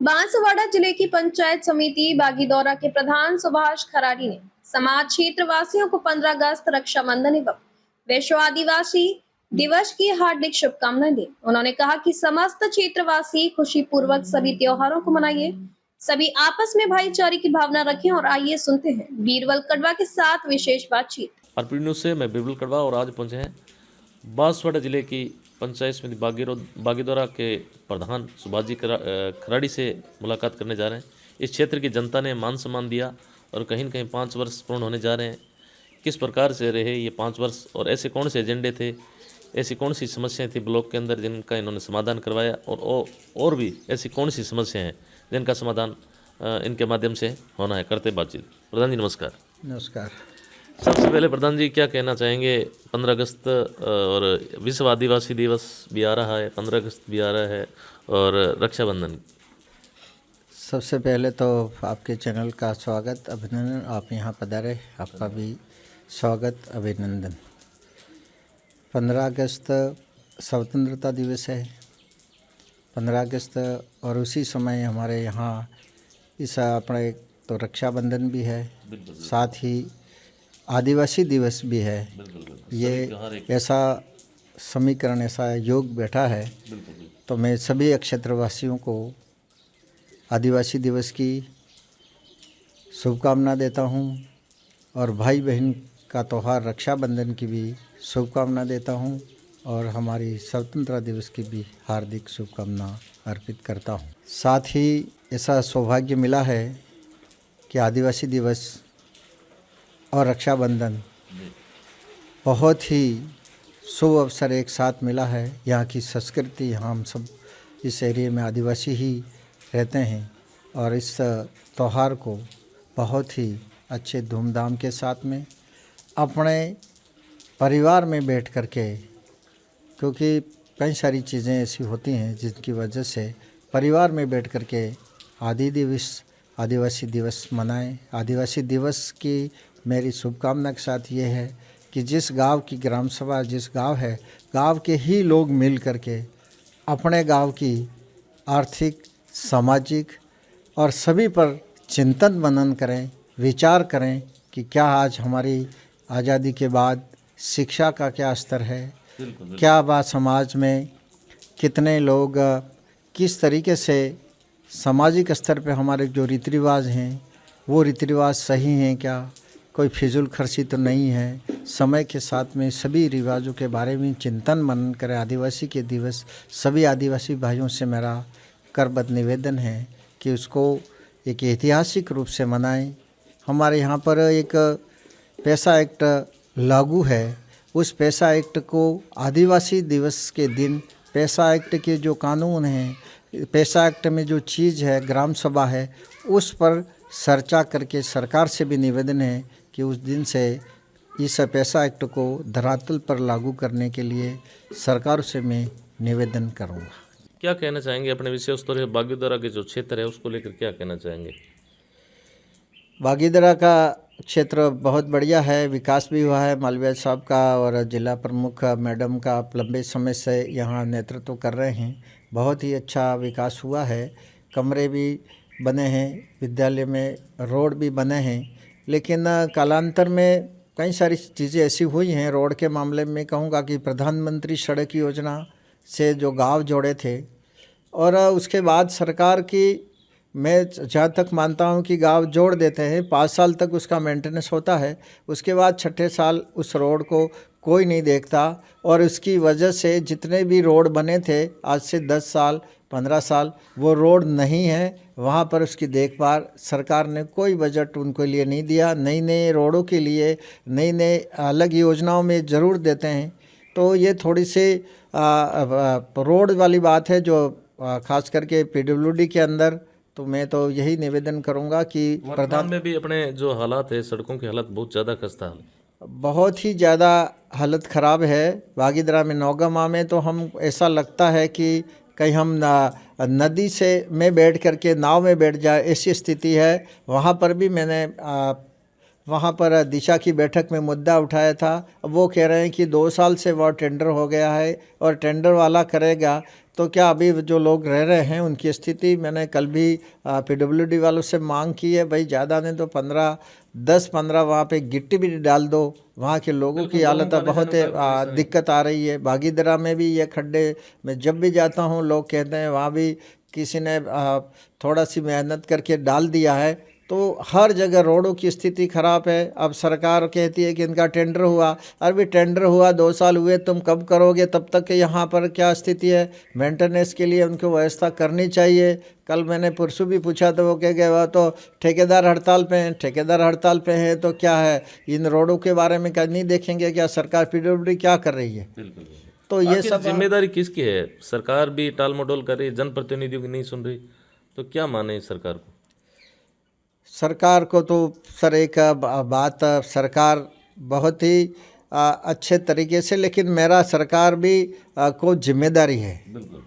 बांसवाड़ा जिले की पंचायत समिति बागीदौरा के प्रधान सुभाष खराड़ी ने समाज क्षेत्र वासियों को 15 अगस्त रक्षाबंधन एवं विश्व आदिवासी दिवस की हार्दिक शुभकामनाएं दी। उन्होंने कहा कि समस्त क्षेत्रवासी खुशी पूर्वक सभी त्योहारों को मनाइए, सभी आपस में भाईचारे की भावना रखें। और आइए सुनते हैं बीरबल कड़वा के साथ विशेष बातचीत। आरपी न्यूज़ से मैं बीरबल कड़वा और आज पहुंचे हैं बांसवाड़ा जिले की पंचायत समिति बागीदौरा के प्रधान सुभाष जी खराड़ी से मुलाकात करने जा रहे हैं। इस क्षेत्र की जनता ने मान सम्मान दिया और कहीं न कहीं 5 वर्ष पूर्ण होने जा रहे हैं। किस प्रकार से रहे ये 5 वर्ष और ऐसे कौन से एजेंडे थे, ऐसी कौन सी समस्याएं थी ब्लॉक के अंदर जिनका इन्होंने समाधान करवाया और भी ऐसी कौन सी समस्याएं हैं जिनका समाधान इनके माध्यम से होना है। करते बातचीत। प्रधान जी नमस्कार। नमस्कार। सबसे पहले प्रधान जी क्या कहना चाहेंगे? 15 अगस्त और विश्व आदिवासी दिवस भी आ रहा है, 15 अगस्त भी आ रहा है और रक्षाबंधन। सबसे पहले तो आपके चैनल का स्वागत, अभिनंदन। आप यहाँ पधारे, आपका भी स्वागत, अभिनंदन। 15 अगस्त स्वतंत्रता दिवस है। 15 अगस्त और उसी समय हमारे यहाँ इस अपने तो रक्षाबंधन भी है, साथ ही आदिवासी दिवस भी है। ये ऐसा समीकरण, ऐसा योग बैठा है, तो मैं सभी क्षेत्रवासियों को आदिवासी दिवस की शुभकामना देता हूँ और भाई बहन का त्यौहार रक्षाबंधन की भी शुभकामना देता हूँ और हमारी स्वतंत्रता दिवस की भी हार्दिक शुभकामना अर्पित करता हूँ। साथ ही ऐसा सौभाग्य मिला है कि आदिवासी दिवस और रक्षाबंधन बहुत ही शुभ अवसर एक साथ मिला है। यहाँ की संस्कृति, यहाँ हम सब इस एरिया में आदिवासी ही रहते हैं और इस त्यौहार को बहुत ही अच्छे धूमधाम के साथ में अपने परिवार में बैठ कर के, क्योंकि कई सारी चीज़ें ऐसी होती हैं जिनकी वजह से परिवार में बैठ कर के आदिवासी दिवस मनाएं। आदिवासी दिवस की मेरी शुभकामना के साथ ये है कि जिस गांव की ग्राम सभा, जिस गांव है, गांव के ही लोग मिल कर के अपने गांव की आर्थिक, सामाजिक और सभी पर चिंतन मनन करें, विचार करें कि क्या आज हमारी आज़ादी के बाद शिक्षा का क्या स्तर है, क्या बात समाज में कितने लोग किस तरीके से सामाजिक स्तर पे हमारे जो रीति रिवाज हैं वो रीति रिवाज सही हैं, क्या कोई फिजूल खर्ची तो नहीं है। समय के साथ में सभी रिवाजों के बारे में चिंतन मनन करें। आदिवासी के दिवस सभी आदिवासी भाइयों से मेरा करबद्ध निवेदन है कि उसको एक ऐतिहासिक रूप से मनाएं। हमारे यहाँ पर एक पैसा एक्ट लागू है, उस पैसा एक्ट को आदिवासी दिवस के दिन पैसा एक्ट के जो कानून हैं, पैसा एक्ट में जो चीज़ है, ग्राम सभा है, उस पर चर्चा करके सरकार से भी निवेदन है कि उस दिन से इस पैसा एक्ट को धरातल पर लागू करने के लिए सरकार से मैं निवेदन करूँगा। क्या कहना चाहेंगे अपने विशेष तौर से बागीदौरा के जो क्षेत्र है उसको लेकर क्या कहना चाहेंगे? बागीदौरा का क्षेत्र बहुत बढ़िया है, विकास भी हुआ है। मालवीय साहब का और जिला प्रमुख मैडम का लंबे समय से यहाँ नेतृत्व कर रहे हैं। बहुत ही अच्छा विकास हुआ है। कमरे भी बने हैं, विद्यालय में रोड भी बने हैं, लेकिन कालांतर में कई सारी चीज़ें ऐसी हुई हैं। रोड के मामले में कहूँगा कि प्रधानमंत्री सड़क योजना से जो गांव जोड़े थे और उसके बाद सरकार की, मैं जहाँ तक मानता हूँ कि गांव जोड़ देते हैं, 5 साल तक उसका मेंटेनेंस होता है, उसके बाद 6ठे साल उस रोड को कोई नहीं देखता और उसकी वजह से जितने भी रोड बने थे आज से 10 साल 15 साल वो रोड नहीं है। वहाँ पर उसकी देखभाल सरकार ने कोई बजट उनको लिए नहीं दिया। नई नए रोडों के लिए नई अलग योजनाओं में ज़रूर देते हैं। तो ये थोड़ी सी रोड वाली बात है जो खास करके पीडब्ल्यूडी के अंदर। तो मैं तो यही निवेदन करूँगा कि वर्तमान में भी अपने जो हालात है, सड़कों की हालत बहुत ज़्यादा खस्ता है, बहुत ही ज़्यादा हालत ख़राब है। बागीदौरा में नौगामा में तो हम ऐसा लगता है कि कहीं हम नदी से में बैठ करके नाव में बैठ जाए, ऐसी स्थिति है। वहाँ पर भी मैंने वहाँ पर दिशा की बैठक में मुद्दा उठाया था। अब वो कह रहे हैं कि 2 साल से वह टेंडर हो गया है और टेंडर वाला करेगा, तो क्या अभी जो लोग रह रहे हैं उनकी स्थिति, मैंने कल भी PWD वालों से मांग की है, भाई ज़्यादा नहीं तो 10-15 वहाँ पे गिट्टी भी डाल दो। वहाँ के लोगों की हालत बहुत दिक्कत आ रही है। बागीदरा में भी ये खड्डे, मैं जब भी जाता हूँ लोग कहते हैं वहाँ भी किसी ने थोड़ा सी मेहनत करके डाल दिया है। तो हर जगह रोडों की स्थिति ख़राब है। अब सरकार कहती है कि इनका टेंडर हुआ, अभी टेंडर हुआ 2 साल हुए, तुम कब करोगे? तब तक के यहाँ पर क्या स्थिति है? मेंटेनेंस के लिए उनको व्यवस्था करनी चाहिए। कल मैंने परसों भी पूछा तो वो कह गए वह तो ठेकेदार हड़ताल पे हैं। ठेकेदार हड़ताल पे हैं तो क्या है, इन रोडों के बारे में क्या नहीं देखेंगे? क्या सरकार PWD क्या कर रही है? बिल्कुल। तो ये आखिर सब जिम्मेदारी किसकी है? सरकार भी टाल मटोल कर रही है, जनप्रतिनिधियों की नहीं सुन रही, तो क्या माने इस सरकार को? सरकार को तो सर एक बात, सरकार बहुत ही अच्छे तरीके से, लेकिन मेरा सरकार भी को जिम्मेदारी है। बिल्कुल।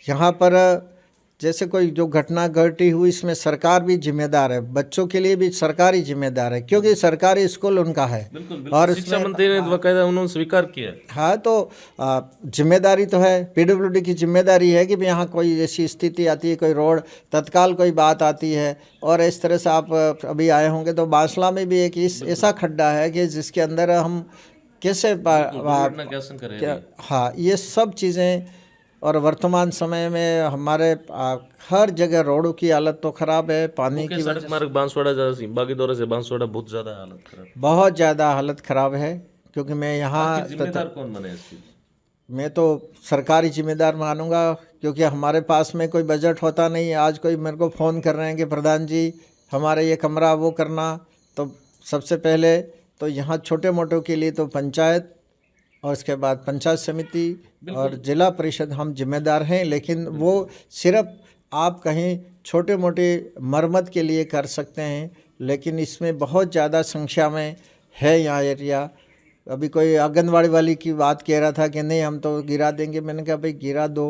यहाँ पर जैसे कोई जो घटना घटी हुई इसमें सरकार भी जिम्मेदार है, बच्चों के लिए भी सरकार ही जिम्मेदार है, क्योंकि सरकारी स्कूल उनका है। बिल्कुल। और शिक्षा मंत्री ने बाकायदा उन्होंने स्वीकार किया है। हाँ, तो जिम्मेदारी तो है, PWD की जिम्मेदारी है कि भी यहाँ कोई ऐसी स्थिति आती है, कोई रोड तत्काल कोई बात आती है। और इस तरह से आप अभी आए होंगे तो बांसला में भी एक ऐसा खड्डा है कि जिसके अंदर हम कैसे हाँ, ये सब चीज़ें। और वर्तमान समय में हमारे हर जगह रोडों की हालत तो ख़राब है, पानी की सड़क मार्ग बांसवाड़ा बागीदोरा से बांसवाड़ा बहुत ज़्यादा हालत खराब, बहुत ज़्यादा हालत ख़राब है। क्योंकि मैं यहाँ जिम्मेदार कौन बने इसकी? मैं तो सरकारी जिम्मेदार मानूंगा, क्योंकि हमारे पास में कोई बजट होता नहीं है। आज कोई मेरे को फ़ोन कर रहे हैं कि प्रधान जी हमारे ये कमरा वो करना, तो सबसे पहले तो यहाँ छोटे मोटों के लिए तो पंचायत और उसके बाद पंचायत समिति और जिला परिषद हम जिम्मेदार हैं। लेकिन वो सिर्फ आप कहीं छोटे मोटे मरम्मत के लिए कर सकते हैं, लेकिन इसमें बहुत ज़्यादा संख्या में है यहाँ एरिया। अभी कोई आंगनबाड़ी वाली की बात कह रहा था कि नहीं हम तो गिरा देंगे। मैंने कहा भाई गिरा दो,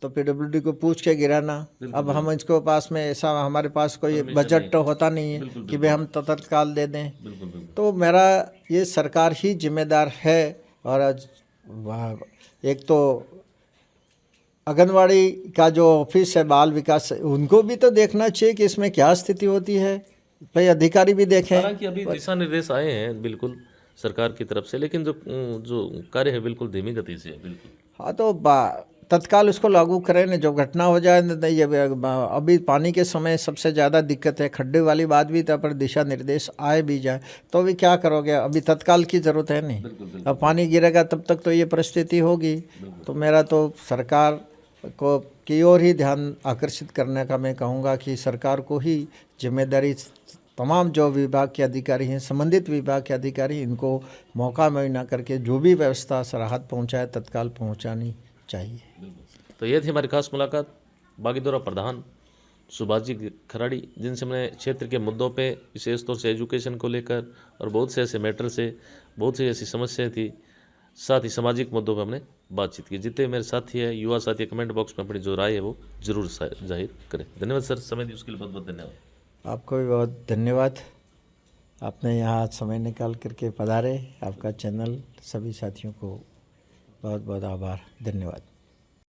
तो PWD को पूछ के गिराना। अब हम इसको पास में ऐसा हमारे पास कोई बजट तो होता नहीं है कि भाई हम तत्काल दे दें। तो मेरा ये सरकार ही जिम्मेदार है। और एक तो आंगनबाड़ी का जो ऑफिस है बाल विकास, उनको भी तो देखना चाहिए कि इसमें क्या स्थिति होती है, भाई अधिकारी भी देखें। हालांकि अभी दिशा निर्देश आए हैं बिल्कुल सरकार की तरफ से, लेकिन जो कार्य है बिल्कुल धीमी गति से है। बिल्कुल हाँ, तो तत्काल उसको लागू करें न, जो घटना हो जाए न। ये अभी पानी के समय सबसे ज़्यादा दिक्कत है, खड्डे वाली बात भी था, पर दिशा निर्देश आए भी जाए तो अभी क्या करोगे? अभी तत्काल की ज़रूरत है नहीं। अब पानी गिरेगा तब तक तो ये परिस्थिति होगी। तो मेरा तो सरकार को की ओर ही ध्यान आकर्षित करने का मैं कहूँगा कि सरकार को ही जिम्मेदारी, तमाम जो विभाग के अधिकारी हैं, संबंधित विभाग के अधिकारी, इनको मौका मिलना करके जो भी व्यवस्था राहत पहुँचाए तत्काल पहुँचानी चाहिए। तो ये थी हमारी खास मुलाकात बागीदोरा प्रधान सुभाष जी खराड़ी, जिनसे हमने क्षेत्र के मुद्दों पे, विशेष तौर से एजुकेशन को लेकर और बहुत से ऐसे मैटर से, बहुत सी ऐसी समस्याएं थी, साथ ही सामाजिक मुद्दों पर हमने बातचीत की। जितने मेरे साथी है, युवा साथी, कमेंट बॉक्स में अपनी जो राय है वो जरूर जाहिर करें। धन्यवाद सर, समय दी उसके लिए बहुत बहुत धन्यवाद। आपको भी बहुत धन्यवाद, आपने यहाँ समय निकाल करके पधारे। आपका चैनल, सभी साथियों को बहुत बहुत आभार, धन्यवाद।